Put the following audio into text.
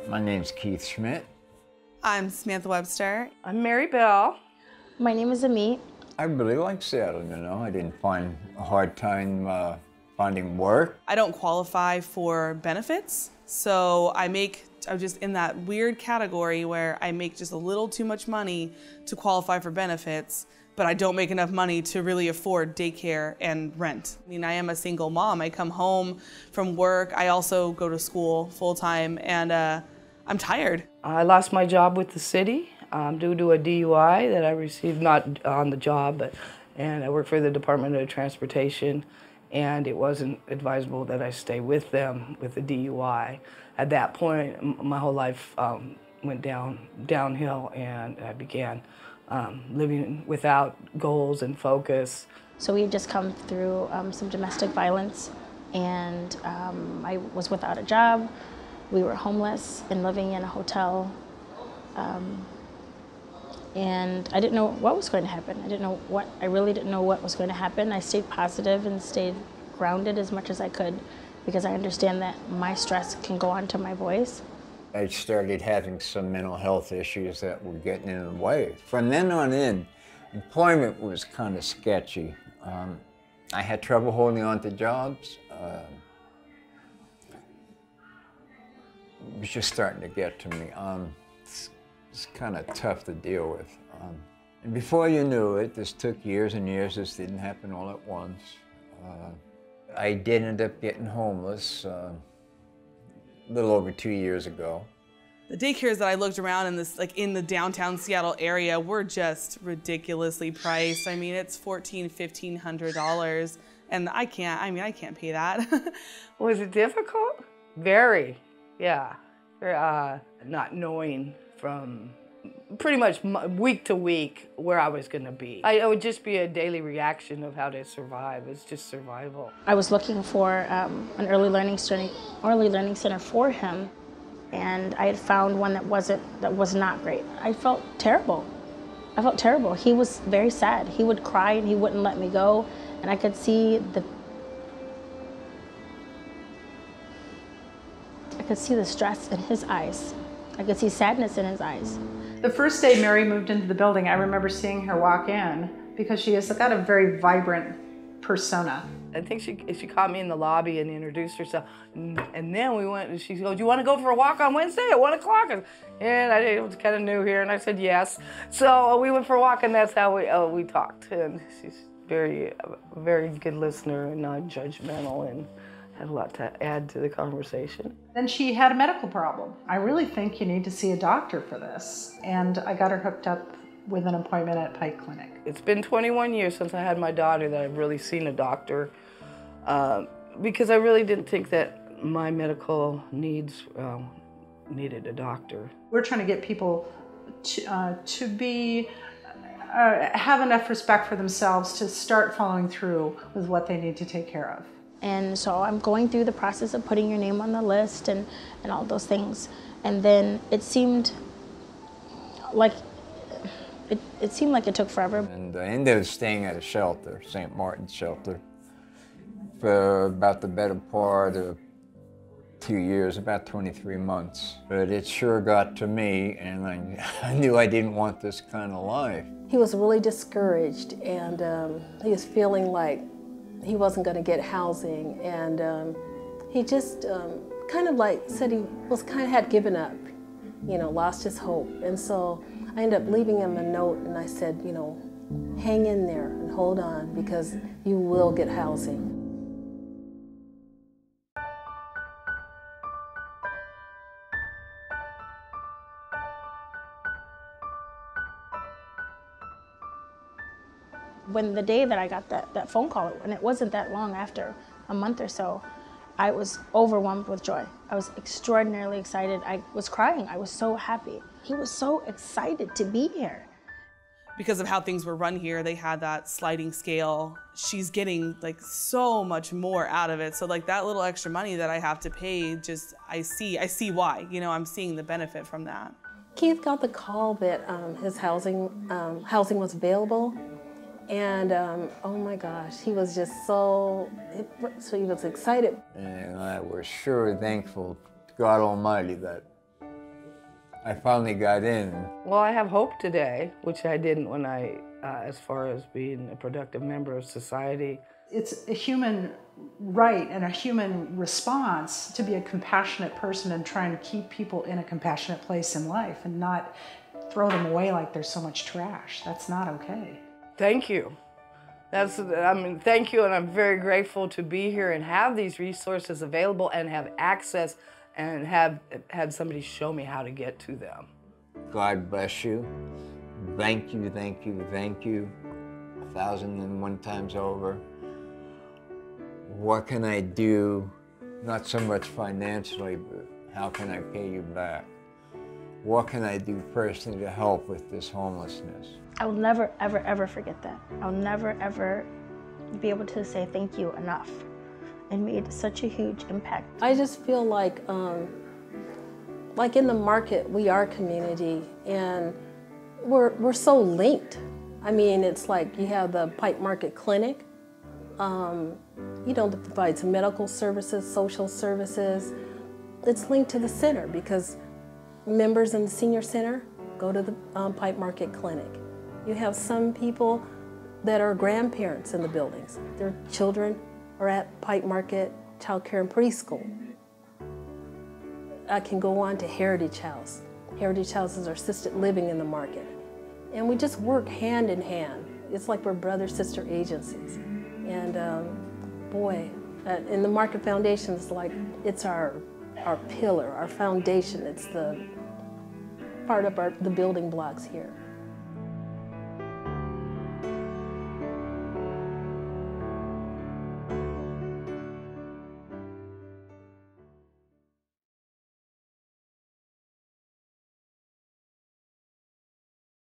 My name's Keith Schmidt. I'm Samantha Webster. I'm Mary Bell. My name is Amit. I really like Seattle, you know. I didn't find a hard time finding work. I don't qualify for benefits, so I'm just in that weird category where I make just a little too much money to qualify for benefits, but I don't make enough money to really afford daycare and rent. I mean, I am a single mom. I come home from work. I also go to school full-time, and I'm tired. I lost my job with the city due to a DUI that I received, not on the job, and I work for the Department of Transportation, and it wasn't advisable that I stay with them with the DUI. At that point, my whole life went downhill, and I began living without goals and focus. So we had just come through some domestic violence, and I was without a job. We were homeless and living in a hotel. And I didn't know what was going to happen. I really didn't know what was going to happen. I stayed positive and stayed grounded as much as I could because I understand that my stress can go onto my voice. I started having some mental health issues that were getting in the way. From then on in, employment was kind of sketchy. I had trouble holding on to jobs. It was just starting to get to me. It's kind of tough to deal with. And before you knew it, this took years and years. This didn't happen all at once. I did end up getting homeless a little over 2 years ago. The daycares that I looked around in the downtown Seattle area were just ridiculously priced. I mean, it's $1,400, $1,500, and I can't pay that. Was it difficult? Very, yeah. Not knowing from pretty much week to week where I was going to be. It would just be a daily reaction of how to survive. It's just survival. I was looking for an early learning center for him, and I had found one that was not great. I felt terrible. He was very sad. He would cry and he wouldn't let me go, and I could see the stress in his eyes. I could see sadness in his eyes. The first day Mary moved into the building, I remember seeing her walk in because she has got a very vibrant persona. I think she caught me in the lobby and introduced herself. And then we went, and she goes, "You want to go for a walk on Wednesday at 1 o'clock? And I was kind of new here, and I said yes. So we went for a walk, and that's how we talked. And she's a very good listener and non-judgmental, and had a lot to add to the conversation. Then she had a medical problem. I really think you need to see a doctor for this. And I got her hooked up with an appointment at Pike Clinic. It's been 21 years since I had my daughter that I've really seen a doctor because I really didn't think that my medical needs needed a doctor. We're trying to get people to have enough respect for themselves to start following through with what they need to take care of. And so I'm going through the process of putting your name on the list and all those things. And then it seemed like it took forever. And I ended up staying at a shelter, St. Martin's shelter, for about the better part of 2 years, about 23 months. But it sure got to me, and I knew I didn't want this kind of life. He was really discouraged, and he was feeling like he wasn't going to get housing, and he just kind of like said he had given up, lost his hope. And so I ended up leaving him a note, and I said, hang in there and hold on, because you will get housing. When the day that I got that phone call, and it wasn't that long after, a month or so, I was overwhelmed with joy. I was extraordinarily excited. I was crying. I was so happy. He was so excited to be here. Because of how things were run here, they had that sliding scale. She's getting so much more out of it. So that little extra money that I have to pay, I see why. I'm seeing the benefit from that. Keith got the call that his housing was available. And oh my gosh, he was just so he was excited. And I was sure thankful to God Almighty that I finally got in. Well, I have hope today, which I didn't when as far as being a productive member of society. It's a human right and a human response to be a compassionate person and trying to keep people in a compassionate place in life and not throw them away like there's so much trash. That's not okay. Thank you. Thank you, and I'm very grateful to be here and have these resources available and have access and have had somebody show me how to get to them. God bless you. Thank you, thank you, thank you. 1,001 times over. What can I do? Not so much financially, but how can I pay you back? What can I do personally to help with this homelessness? I will never, ever, ever forget that. I'll never, ever be able to say thank you enough. It made such a huge impact. I just feel like in the market, we are community, and we're so linked. I mean, it's like you have the Pike Market Clinic, that provides medical services, social services. It's linked to the center because members in the senior center go to the Pike Market Clinic. You have some people that are grandparents in the buildings. Their children are at Pike Market Child Care and Preschool. I can go on to Heritage House. Heritage House is our assisted living in the market. And we just work hand in hand. It's like we're brother-sister agencies. And in the Market Foundation, it's our pillar, our foundation. It's the part of the building blocks here.